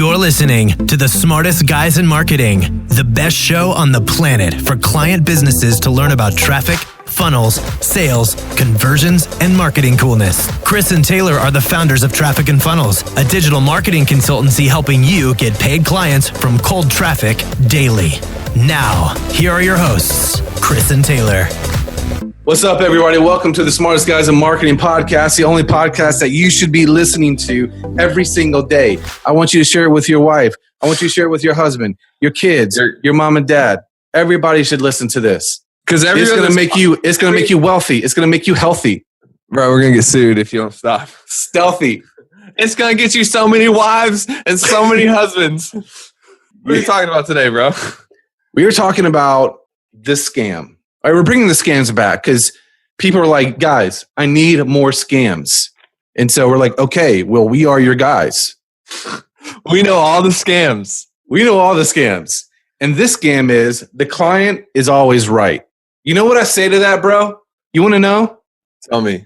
You're listening to the smartest guys in marketing, the best show on the planet for client businesses to learn about traffic, funnels, sales, conversions, and marketing coolness. Chris and Taylor are the founders of Traffic and Funnels, a digital marketing consultancy helping you get paid clients from cold traffic daily. Now, here are your hosts, Chris and Taylor. What's up, everybody? Welcome to the Smartest Guys in Marketing podcast, the only podcast that you should be listening to every single day. I want you to share it with your wife. I want you to share it with your husband, your kids, your mom and dad. Everybody should listen to this because it's going to make you. It's going to make you wealthy. It's going to make you healthy. Bro, we're going to get sued if you don't stop. Stealthy. It's going to get you so many wives and so many husbands. What are you talking about today, bro? We were talking about this scam. All right, we're bringing the scams back because people are like, guys, I need more scams. And so we're like, okay, well, we are your guys. We know all the scams. We know all the scams. And this scam is the client is always right. You know what I say to that, bro? You want to know? Tell me.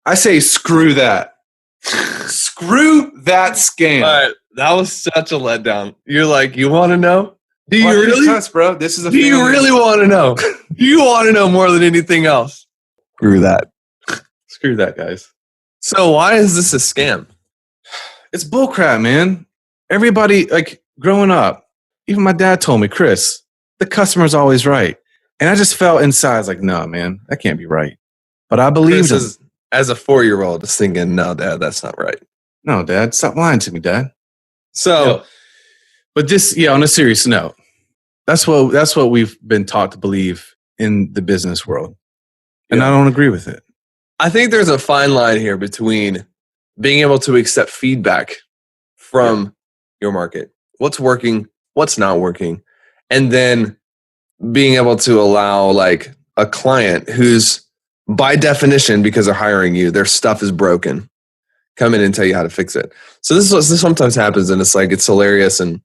I say, screw that. Screw that scam. All right, that was such a letdown. You're like, you want to know? Do you really? Cuss, bro. This is a. Do you really want to know? Do you want to know more than anything else? Screw that. Screw that, guys. So why is this a scam? It's bullcrap, man. Everybody, like growing up, even my dad told me, Chris, the customer's always right. And I just felt inside, I was like, no, man, that can't be right. But I believed him. As a 4-year-old, just thinking, no, Dad, that's not right. No, Dad, stop lying to me, Dad. So, but this, on a serious note, that's what we've been taught to believe in the business world. And I don't agree with it. I think there's a fine line here between being able to accept feedback from your market. What's working, what's not working. And then being able to allow like a client who's by definition, because they're hiring you, their stuff is broken, come in and tell you how to fix it. So this sometimes happens and it's hilarious. And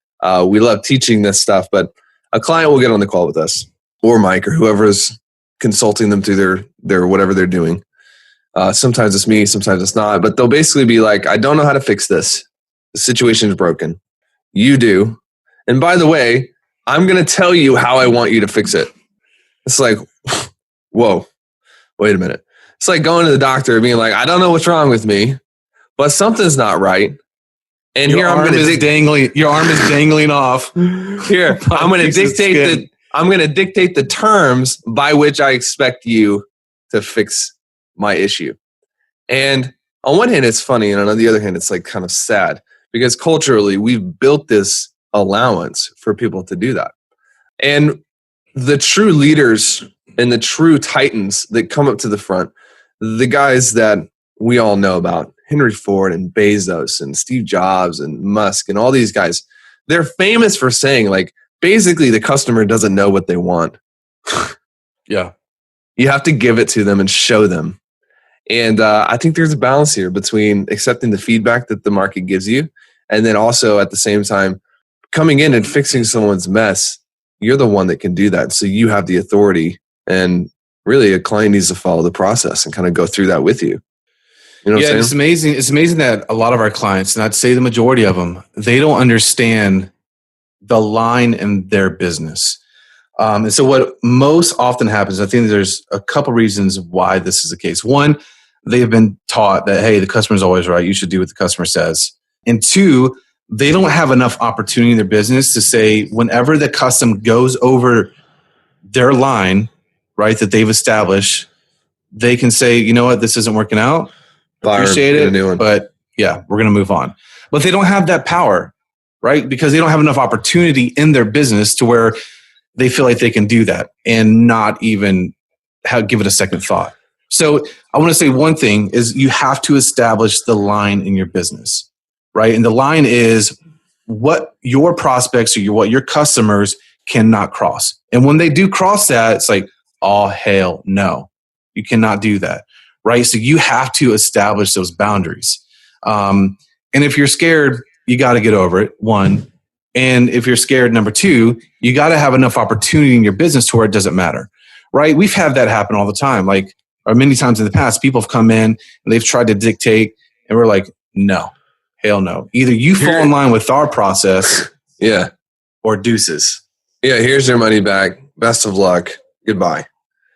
we love teaching this stuff, but a client will get on the call with us or Mike or whoever's consulting them through their whatever they're doing. Sometimes it's me, sometimes it's not, but they'll basically be like, I don't know how to fix this. The situation is broken. You do. And by the way, I'm going to tell you how I want you to fix it. It's like, whoa, wait a minute. It's like going to the doctor and being like, I don't know what's wrong with me, but something's not right. And your arm is dangling off. Here, I'm going to dictate the terms by which I expect you to fix my issue. And on one hand, it's funny, and on the other hand, it's like kind of sad because culturally, we've built this allowance for people to do that. And the true leaders and the true titans that come up to the front, the guys that we all know about, Henry Ford and Bezos and Steve Jobs and Musk and all these guys, they're famous for saying like, basically the customer doesn't know what they want. Yeah. You have to give it to them and show them. And I think there's a balance here between accepting the feedback that the market gives you and then also at the same time coming in and fixing someone's mess. You're the one that can do that. So you have the authority and really a client needs to follow the process and kind of go through that with you. You know what I'm saying? It's amazing. It's amazing that a lot of our clients, and I'd say the majority of them, they don't understand the line in their business. And so what most often happens, I think there's a couple reasons why this is the case. One, they've been taught that, hey, the customer's always right. You should do what the customer says. And two, they don't have enough opportunity in their business to say whenever the custom goes over their line, right, that they've established, they can say, you know what, this isn't working out. Appreciate it, but yeah, we're going to move on. But they don't have that power, right? Because they don't have enough opportunity in their business to where they feel like they can do that and not even give it a second thought. So I want to say one thing is you have to establish the line in your business, right? And the line is what your prospects or what your customers cannot cross. And when they do cross that, it's like, all hell no, you cannot do that. Right. So you have to establish those boundaries. And if you're scared, you got to get over it. One. And if you're scared, number two, you got to have enough opportunity in your business to where it doesn't matter. Right. We've had that happen all the time. Like, or many times in the past, people have come in and they've tried to dictate and we're like, no, hell no. Either you fall in line with our process Yeah. or deuces. Yeah, here's your money back. Best of luck. Goodbye.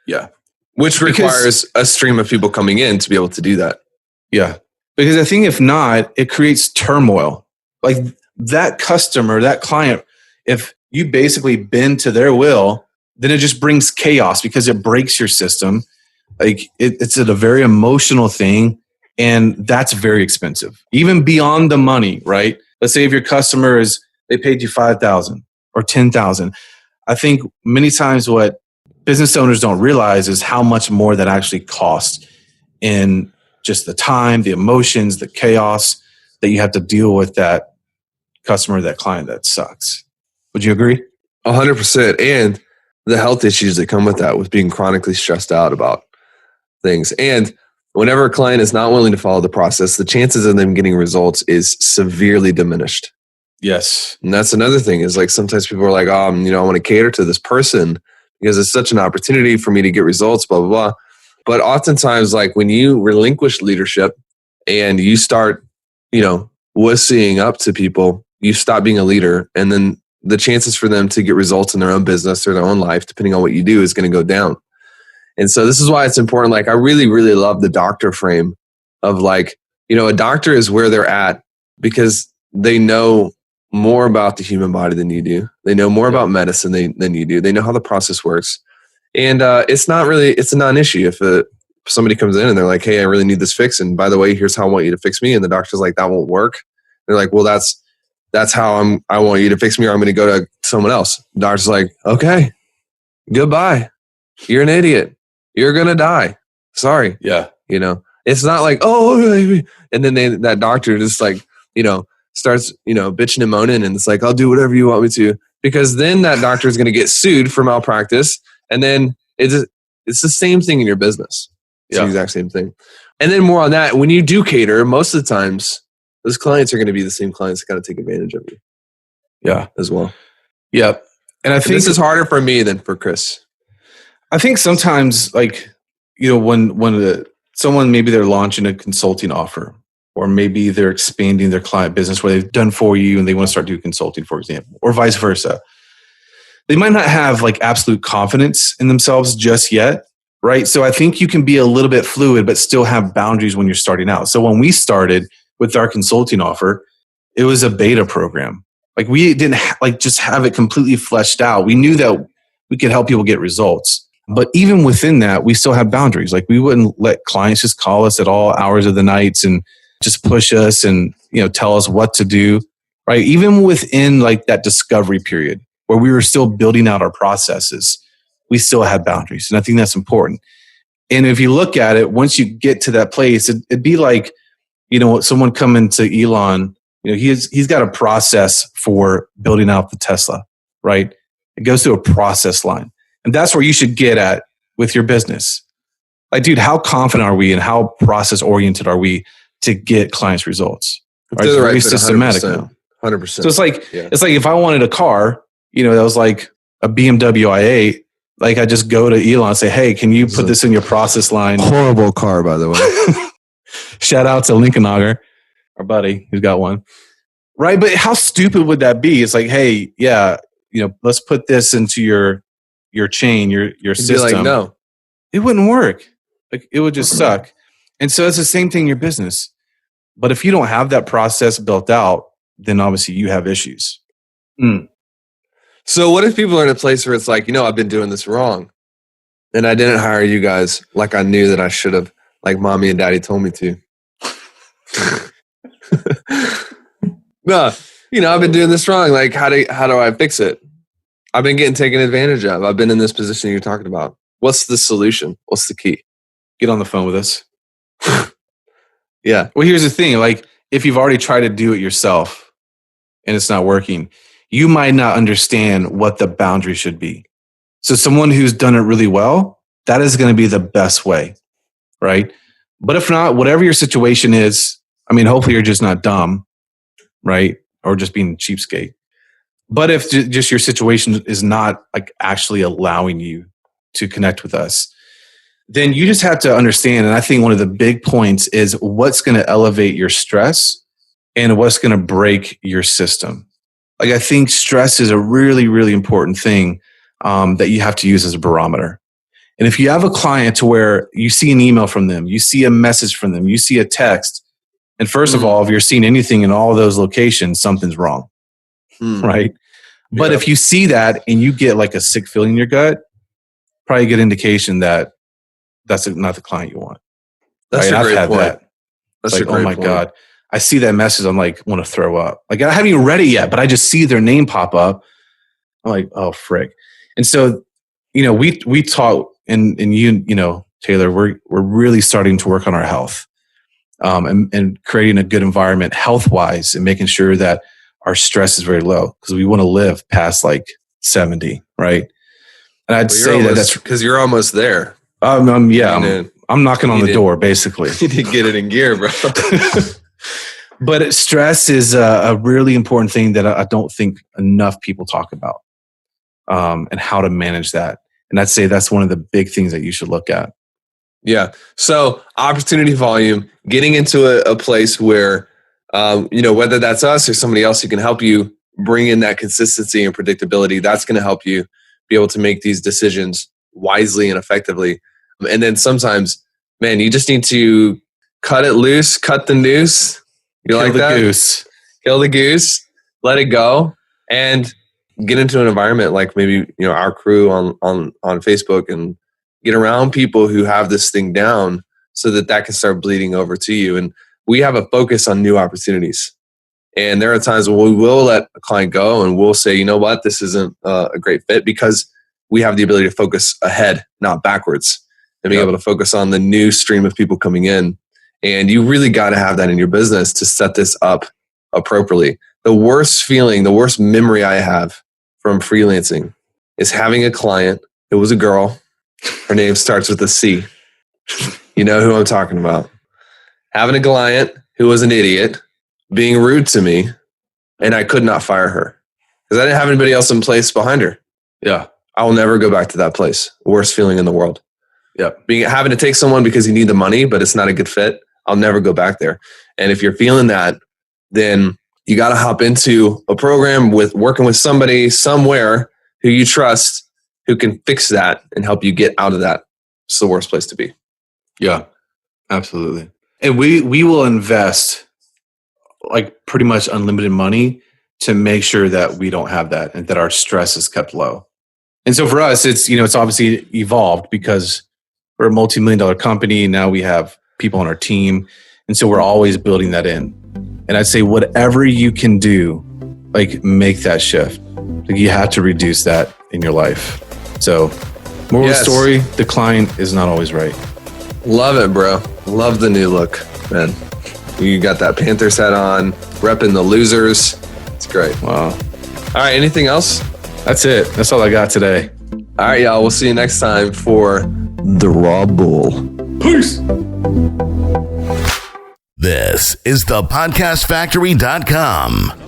Yeah. Which requires a stream of people coming in to be able to do that. Yeah. Because I think if not, it creates turmoil. Like that customer, that client, if you basically bend to their will, then it just brings chaos because it breaks your system. Like it's a very emotional thing, and that's very expensive. Even beyond the money, right? Let's say if your customer they paid you $5,000 or $10,000. I think many times what business owners don't realize is how much more that actually costs in just the time, the emotions, the chaos that you have to deal with that customer, that client that sucks. Would you agree? 100%. And the health issues that come with that, with being chronically stressed out about things. And whenever a client is not willing to follow the process, the chances of them getting results is severely diminished. Yes. And that's another thing is like sometimes people are like, I want to cater to this person because it's such an opportunity for me to get results, blah, blah, blah. But oftentimes, like when you relinquish leadership and you start, wussying up to people, you stop being a leader. And then the chances for them to get results in their own business or their own life, depending on what you do, is going to go down. And so this is why it's important. Like I really, really love the doctor frame of like, a doctor is where they're at because they know more about the human body than you do. They know more about medicine than you do. They know how the process works. And it's a non-issue if somebody comes in and they're like, hey, I really need this fix. And by the way, here's how I want you to fix me. And the doctor's like, that won't work. They're like, well, that's how I want you to fix me, or I'm going to go to someone else. The doctor's like, okay, goodbye. You're an idiot. You're going to die. Sorry. Yeah. It's not like, oh, and then that doctor just like, starts, bitching and moaning. And it's like, I'll do whatever you want me to, because then that doctor is going to get sued for malpractice. And then it's the same thing in your business. It's the exact same thing. And then more on that, when you do cater, most of the times, those clients are going to be the same clients that kind of take advantage of you. Yeah. As well. Yep. And I think this is harder for me than for Chris. I think sometimes like, when someone, maybe they're launching a consulting offer, or maybe they're expanding their client business where they've done for you and they want to start doing consulting, for example, or vice versa. They might not have like absolute confidence in themselves just yet. Right. So I think you can be a little bit fluid, but still have boundaries when you're starting out. So when we started with our consulting offer, it was a beta program. Like we didn't just have it completely fleshed out. We knew that we could help people get results. But even within that, we still have boundaries. Like we wouldn't let clients just call us at all hours of the nights and just push us and, tell us what to do. Right. Even within like that discovery period where we were still building out our processes, we still have boundaries. And I think that's important. And if you look at it, once you get to that place, it'd be like, someone coming to Elon, he's got a process for building out the Tesla, right? It goes through a process line. And that's where you should get at with your business. Like, dude, how confident are we and how process oriented are we to get clients results? Right? It's very systematic now. 100%. So it's like if I wanted a car, that was like a BMW i8, like I just go to Elon and say, hey, can you put this in your process line? Horrible car, by the way. Shout out to Lincoln Auger, our buddy who's got one. Right. But how stupid would that be? It's like, hey, let's put this into your chain, your system. Be like, no, it wouldn't work. Like it would just suck. And so it's the same thing in your business. But if you don't have that process built out, then obviously you have issues. So what if people are in a place where it's like, I've been doing this wrong and I didn't hire you guys like I knew that I should have, like mommy and daddy told me to. No, I've been doing this wrong. Like, how do I fix it? I've been getting taken advantage of. I've been in this position you're talking about. What's the solution? What's the key? Get on the phone with us. Yeah. Well, here's the thing. Like, if you've already tried to do it yourself and it's not working, you might not understand what the boundary should be. So someone who's done it really well, that is going to be the best way, right? But if not, whatever your situation is, hopefully you're just not dumb, right? Or just being cheapskate. But if just your situation is not like actually allowing you to connect with us, then you just have to understand. And I think one of the big points is what's going to elevate your stress and what's going to break your system. Like, I think stress is a really, really important thing that you have to use as a barometer. And if you have a client to where you see an email from them, you see a message from them, you see a text, and first of all, if you're seeing anything in all of those locations, something's wrong, right? But if you see that and you get like a sick feeling in your gut, probably a good indication that that's not the client you want. That's right? a great point. That's like, oh my God, I see that message. I'm like, want to throw up. Like, I haven't even read it yet, but I just see their name pop up. I'm like, oh, frick. And so, we talk, and you know, Taylor, we're really starting to work on our health, and creating a good environment health-wise, and making sure that our stress is very low, because we want to live past like 70, right? And I'd say that's because you're almost there. I'm knocking on the door, basically. You need to get it in gear, bro. But stress is a really important thing that I don't think enough people talk about, and how to manage that. And I'd say that's one of the big things that you should look at. Yeah. So opportunity volume, getting into a place where, whether that's us or somebody else who can help you bring in that consistency and predictability, that's going to help you be able to make these decisions wisely and effectively. And then sometimes, man, you just need to cut it loose, cut the noose. You Kill like the that? goose. Kill the goose, let it go, and get into an environment like maybe, our crew on Facebook, and get around people who have this thing down so that can start bleeding over to you. And we have a focus on new opportunities. And there are times when we will let a client go and we'll say, you know what, this isn't a great fit, because we have the ability to focus ahead, not backwards, and being able to focus on the new stream of people coming in. And you really got to have that in your business to set this up appropriately. The worst feeling, the worst memory I have from freelancing is having a client. It was a girl. Her name starts with a C. You know who I'm talking about. Having a client who was an idiot, being rude to me, and I could not fire her because I didn't have anybody else in place behind her. Yeah. I will never go back to that place. Worst feeling in the world. Yeah. Having to take someone because you need the money, but it's not a good fit. I'll never go back there. And if you're feeling that, then you got to hop into a program with working with somebody somewhere who you trust, who can fix that and help you get out of that. It's the worst place to be. Yeah, absolutely. And we will invest like pretty much unlimited money to make sure that we don't have that and that our stress is kept low. And so for us, it's, it's obviously evolved because we're a multi-million-dollar company. Now we have people on our team. And so we're always building that in. And I'd say whatever you can do, like make that shift. Like you have to reduce that in your life. So moral of the story, the client is not always right. Love it, bro. Love the new look, man. You got that Panthers hat on, repping the losers. It's great. Wow. All right. Anything else? That's it. That's all I got today. All right, y'all. We'll see you next time for The Raw Bull. Peace. This is thepodcastfactory.com.